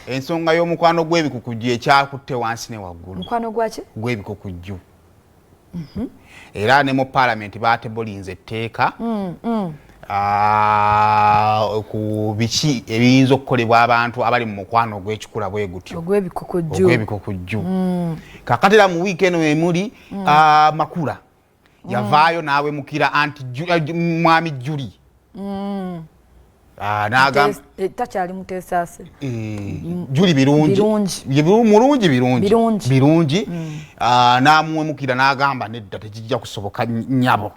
ensonga y'omukwano gw'ebikukujju ekyakutte wansi ne waggulu. Mukwano gwaki? Gw'ebikukujju. Era ne mu parliament baatebolinze etteeka ku biki ebiyinza okukolebwa abantu abali mu mukwano gw'ekikula bwe gutyo. Ogw'ebikukujju. Kakati era mu wiiki eno emuli Makula yavaayo n'awe mukira mwami Juli. Takyali muteesaase. Juli birungi n'amwemukira n'agamba nedda tekijja kusoboka nnyabo.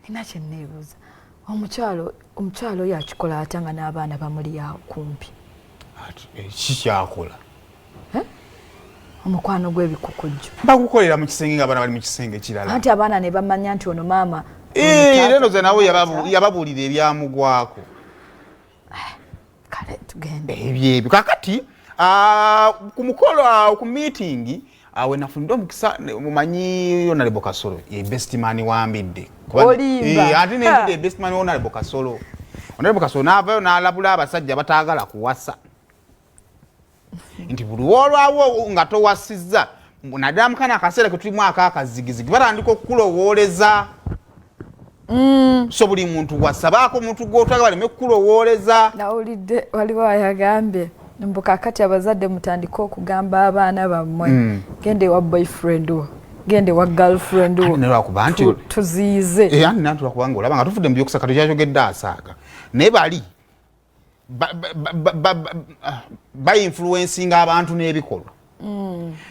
Nina kye nneebuuza, omukyalo oyo akikola ate nga n'abaana bamuli awo kumpi? Kikyakola omukwano gw'ebikukujju bagukolera mu kisenge ng'abaana bali mu kisenge kirala, anti abaana ne bamanya nti ono maama lero ze nawe yababuulira ebyamugwako. Kale tugende ebyebyo kakati ku mukolo ku meeting awe nafunidde omukisa mumanyi Honorable Kasolo ye best man wambidde ate ne best man Honorable Kasolo. Honorable Kasolo n'avaayo n'alabula abasajja bataagala kuwasa nti buli olwawo nga towasizza naddala mukana akaseera ke tulimu akakazigizigi batandika okukulowooleza. So buli muntu wasabaako omuntu gw'otwagala baleme okukulowooleza. Nawulidde waliwo ayagambye mbu kakati abazadde mutandika okugamba abaana bammwe gende wa boyfriend wo, gende wa girlfriend wo, tuziize. Ani nantula kubanga olaba nga tufudde mu byokusaka tukyayogedde asaaga naye bali influencinga abantu n'ebikolwa.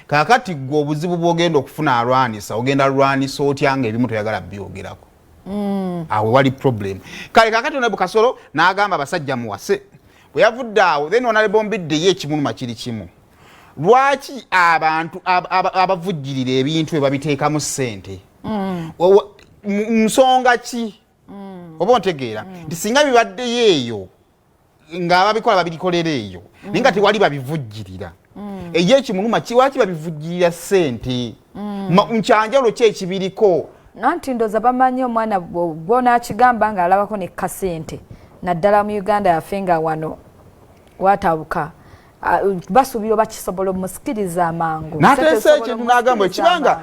Kakati gwe obuzibu bw'ogenda okufuna alwanisa ogenda lwanisa otya nga ebimu toyagala byogerako. Awo wali problem. Kale kakati Honorable Kasolo n'agamba abasajja muwase. Bwe yavudde awo then Honorable Mbidde ye ekimuluma kiri kimu. Lwaki abantu abavujjirira ebintu babiteekamu ssente? Nsonga ki? Oba ontegeera nti singa bibaddeyo eyo ng'ababikola babirikolera eyo naye nga tewali babivujjirira. Eyo ekimuluma lwaki babivujjirira ssente? Nkyanjalo ki ekibiriko? Nanti ndoza bamanyi omwana gwona akigamba nga alabako ne kasente naddala mu Uganda yaffe nga wano watabuka basuubira bakisobola omusikiriza amangu. Nateesa ekintu n'agamba ekibanga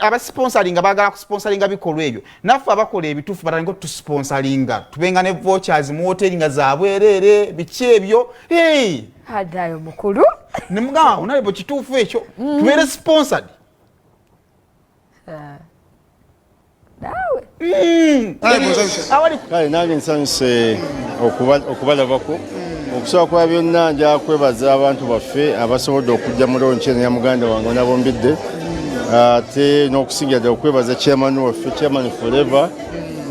abasponsoringa baagala kusponsoringa bikolwa ebyo naffe abakola ebituufu batandika otusponsoringa tubenga ne vouchers mu hoteri nga za bwereere biki ebyo. Addayo mukulu ne mugamba Honorable kituufu ekyo tubeere sponsored. Kale nange nsanyuse okubalabako okusobola kuba byonna nja kwebaza abantu baffe abasobodde okujja mu lonchi eno ya muganda wange Honorable Mbidde ate n'okusingira ddala okwebaza chairman waffe chairman forever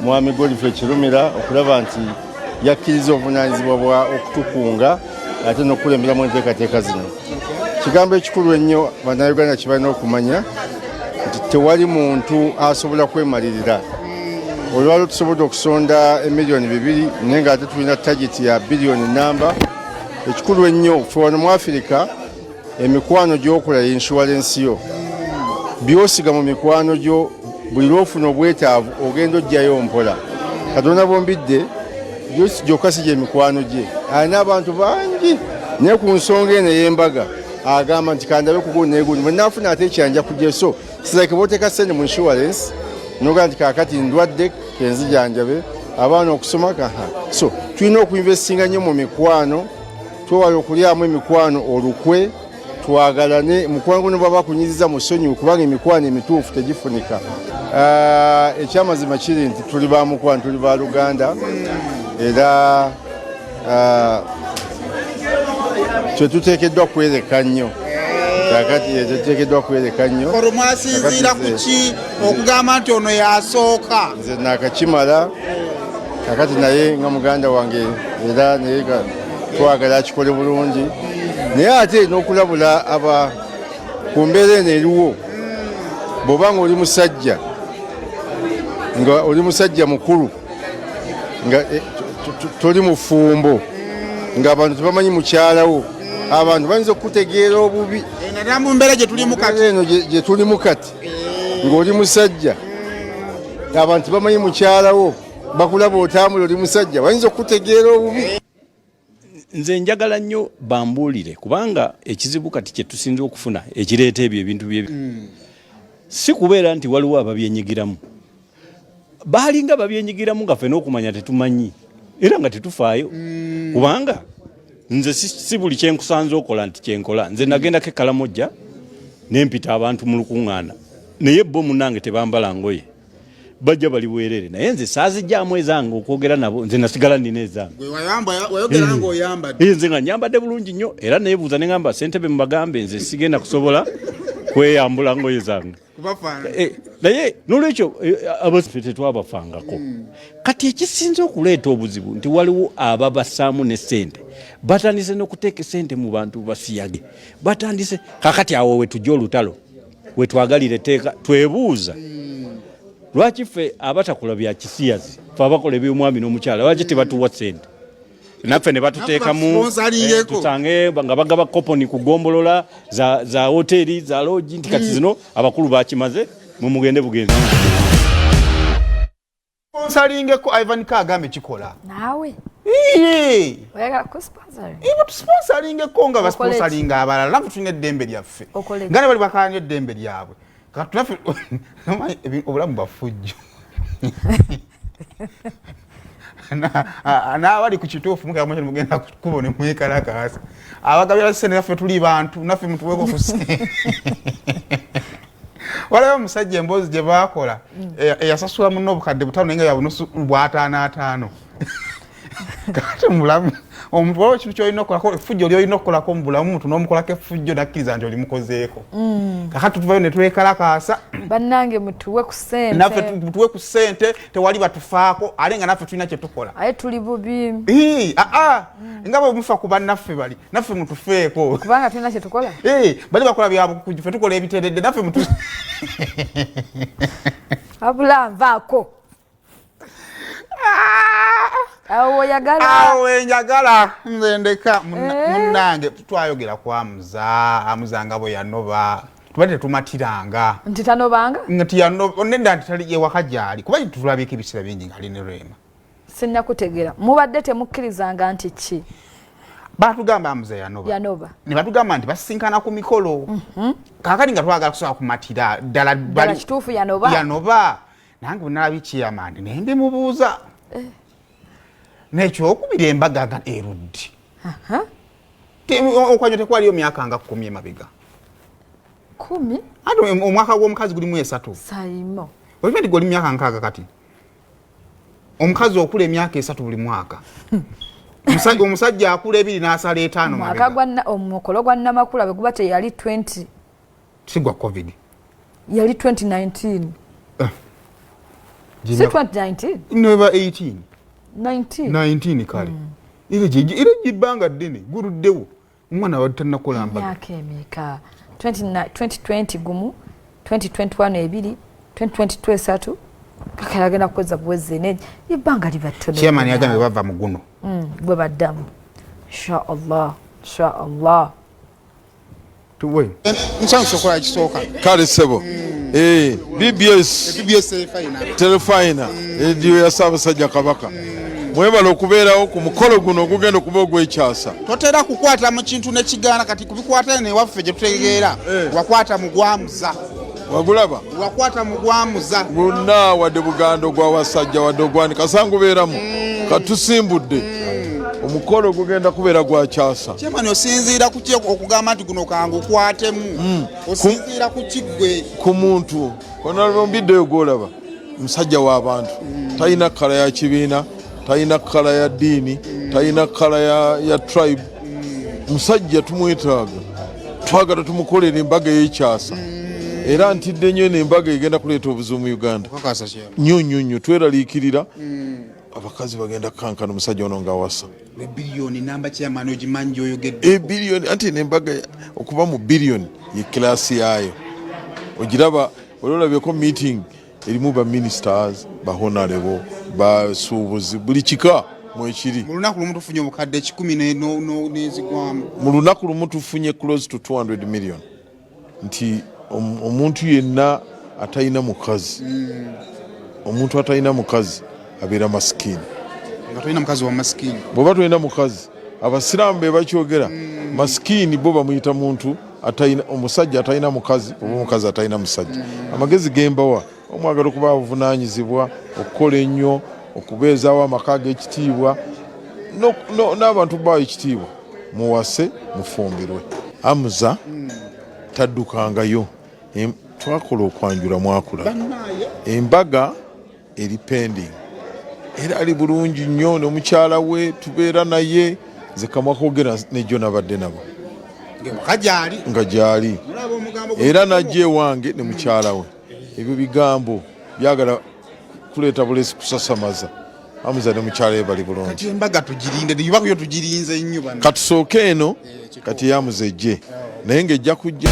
Mwami Godfrey Kirumira okulaba nti yakkiriza obuvunaanyizibwa bwa okutukunga ate n'okulemberamu enteekateeka zino. Kigambo ekikulu ennyo bannayuganda kye balina okumanya nti tewali muntu asobola kwemalirira. Olwalo tusobodde okusonda emiliyoni 2 naye nga ate tulina tageti ya biliyoni namba. Ekikulu ennyo ffe wano mu Afirika emikwano gy'okola insurance yo byosiga mu mikwano gyo buli lwofuna obwetaavu ogenda ojjayo mpola. Katonda Bombidde gyokka si gy'emikwano gye alina abantu bangi naye ku nsonga eno ey'embaga agamba nti kandabe kugundi negundi bwe naafuna ate ekyanja kujja so sizake booteeka ssente mu insurance noga nti kakati ndwadde kenzijanjabe abaana okusoma so tulina okuinvestinga nnyo mu mikwano twewala okulyamu emikwano olukwe twagalane mukwano guno baba bakunyiriza mu ssonyiwu kubanga emikwano emituufu tegifunika. Ekyamazima kiri nti tuli ba mukwano tuli ba Luganda era kyetuteekeddwa kwereka nnyo kakati tetuteekeddwa kwereka nnyo. Olumwasinziira ku ki okugamba nti ono yasooka? Nze naakakimala kakati naye nga muganda wange era naye twagala akikole bulungi naye ate n'okulabula ku mbeera eno eriwo bw'oba nga oli musajja nga oli musajja mukulu nga toli mufumbo ng'abantu tebamanyi mukyalawo abantu bayinza okutegeera obubi. Naddala mu mbeera gye tulimu kati eno gye tulimu kati ng'oli musajja abantu bamanyi mukyalawo bakulaba otambula oli musajja bayinza okutegeera obubi. nze njagala nnyo bambuulire kubanga ekizibu kati kye tusinze okufuna ekireeta ebyo ebintu bye si kubeera nti waliwo ababyenyigiramu baalinga babyenyigiramu nga ffe n'okumanya tetumanyi era nga tetufaayo kubanga nze si buli kyenkusanze okola nti kyenkola nze nagendako ekalamojja nempita abantu mu lukuŋŋaana naye bo munange tebambala ngoye bajja bali bwerere naye nze saazijjaamu ezange okwogera nabo nze nasigala nina ezange nze nga nyambadde bulungi nnyo era neebuuza ne ngamba ssentebe mubagambe nze sigenda kusobola kweyambula ngoye zange naye nolwekyo abaffe tetwabafangako kati ekisinze okuleeta obuzibu nti waliwo ababasaamu ne ssente batandise n'okuteeka essente mu bantu basiyage batandise kakati awo wetujja olutalo wetwagalira etteeka twebuuza lwaki ffe abatakola bya kisiyazi fe abakola eby'omwami n'omukyala lwaki tebatuwa ssente naffe ne batuteekamu tusange nga bagaba koponi ku gombolola za hoteri za logi nti kati zino abakulu bakimaze mumugende bugenzi sponsoringeko Ivan Kagame kikola naawe oyagala kusponsor sponsoringeko nga basponsoringa abalala naffe tulina eddembe lyaffe nga ne bali bakaanya eddembe lyabwe katunaffe obulamu bwafujjo n'abali ku kituufu mukaamanya mugenda kubona mwekalakaasa abagabira ssente naffe tuli bantu naffe mutuweeko ku ssente walayo omusajja emboozi gye baakola eyasasula muno obukadde butaano naye nga yabunusu bw'ataano kati mulamu omuntu waliwo ekintu kyolina okukolako effujjo lyolina okukolako mu bulamu muntu n'omukolako effujjo nakkiriza nti olimukozeeko kakati tuvayo ne twekalakaasa bannange mutuwe ku ssente naffe mutuwe ku ssente tewali batufaako ate nga naffe tulina kye tukola aye tuli bubi nga bwe mufa ku bannaffe bali naffe mutufeeko kubanga tulina kye tukola bali bakola byabukuju ffe tukola ebiteredde naffe mutu abula nvaako awo njagala nze ndeka munnange twayogera ku amuza nga bwe yanoba tubadde tetumatiranga nti tanobanga nti onenda nti tali ewaka gyali kuba tulabika ebiseera bingi ngaali ne Rema sinnakutegera mubadde temukkirizanga nti ki batugamba amuza yanoba ne batugamba nti basisinkana ku mikolo kaakati nga twagala kusobola kumatira ddala kituufu yanoba nange bwe nalaba ekiyamandi naye ndimubuuza nekyokubira embaga nga erudde okwanyo tekwaliyo myaka nga 10 emabega 10 ate omwaka gw'omukazi gulimu 3 sayimo olimenti goli myaka 6 kati omukazi okula emyaka 3 buli mwaka omusajja akula 2 n'asala 5 mabega omukolo gwa Namakula bwe guba teyali 20 sigwa covid yali 2019 si 2019 neba 18 19 kale ire jibbanga ddene guluddewo omwana watanakola mbaga myaka emeka 2020 gumu 2021 ebiri 2022 esatu kakalagenda kukoza bweze ne ibbanga libattono chairman yagambye bava mu guno bwe baddamu inshallah tuwe nsanso sokola ekisooka kale sebo BBS telefina ediyo ya Ssaabasajja Kabaka mwebala okubeerawo ku mukolo guno ogugenda okuba ogw'ekyasa totera kukwata mu kintu nekigaana kati kubikwata ne waffe gye tutegeera wakwata mu gwamuza wagulaba wakwata mu gwamuza gonna wadde bugando gwa wasajja wadde ogwani kasangubeeramu katusimbudde omukolo gugenda kubeera gwa kyasa kyemani osinziira ku okugamba nti guno kangu okwatemu osinziira ku kiggwe ku muntu onalombiddeyo gwolaba musajja w'abantu talina kkala ya kibiina talina kkala ya ddiini talina kkala ya tribe musajja tumwetaaga twagala tumukolera embaga y'ekyasa era ntidde nnyo n'embaga egenda kuleeta obuzibu mu Uganda nnyo tweraliikirira abakazi bagenda kankana omusajja ono ng'awasa ebiliyoni namba kyamani ogimanyi gy'oyogedde ebiliyoni anti n'embaga okuba mu biliyoni ye kilaasi yaayo ogiraba olwolabyeko meeting erimu ba ministers ba honorable basuubuzi buli kika mwekiri mu lunaku lumu tufunye obukadde 10 n'ezigwamu mu lunaku lumu tufunye close to 200 million nti omuntu yenna atalina mukazi abeera masikini nga tolina mukazi wa masikini bw'oba tolina mukazi abasiraamu be bakyogera masikini bo bamuyita muntu omusajja atalina mukazi oba omukazi atalina musajja. Amagezi gembawa omwagala okuba avunaanyizibwa okukola ennyo okubeezaawo amaka g'ekitiibwa n'abantu bawo ekitiibwa muwase mufumbirwe. Amuza taddukangayo twakola okwanjula mwakula embaga eri pending era ali bulungi nnyo n'omukyala we tubeera naye nze kamwa koogera nejjo nabadde nabo nga gyali era najja ewange ne mukyala we. Ebyo bigambo byagala kuleeta bulesi kusasamaza. Amuza ne mukyala we bali bulungi embaga tugirinde yubakuyo tugirinze nnyo bana katusooke eno kati yamuza ejje naye ng'ejja kujja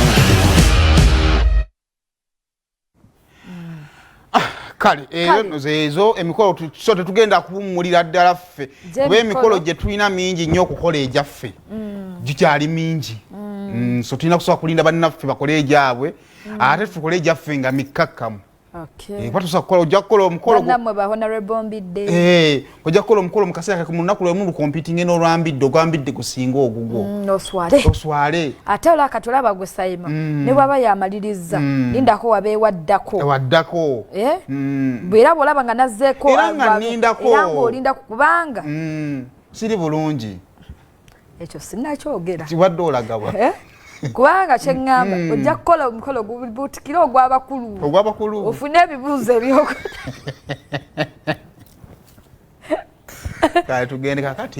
kale ezo emikolo so tetugenda kuwummulira ddala ffe kuba emikolo gye tulina mingi nnyo okukola egyaffe gikyali mingi so tulina kusobola kulinda bannaffe bakole egyabwe ate tukole egyaffe nga mikkakkamu. Ojja kukola omukolo mu kaseera mu lunaku lwemu lukompitinge n'olwambidde ogwambidde gusinga ogugwo oswale ate olwakatulaba gwe sayima ne bwaba yamaliriza lindako waddako bwera bwolaba nga nazzeeko era ng'olinda kubanga siri bulungi ekyo sinnakyogera kiwadde olagabwa kubanga kyeŋŋamba ojja kukola omukolo gubuutikire ogw'abakulu ofune ebibuuzo ebyoko kale tugende kakati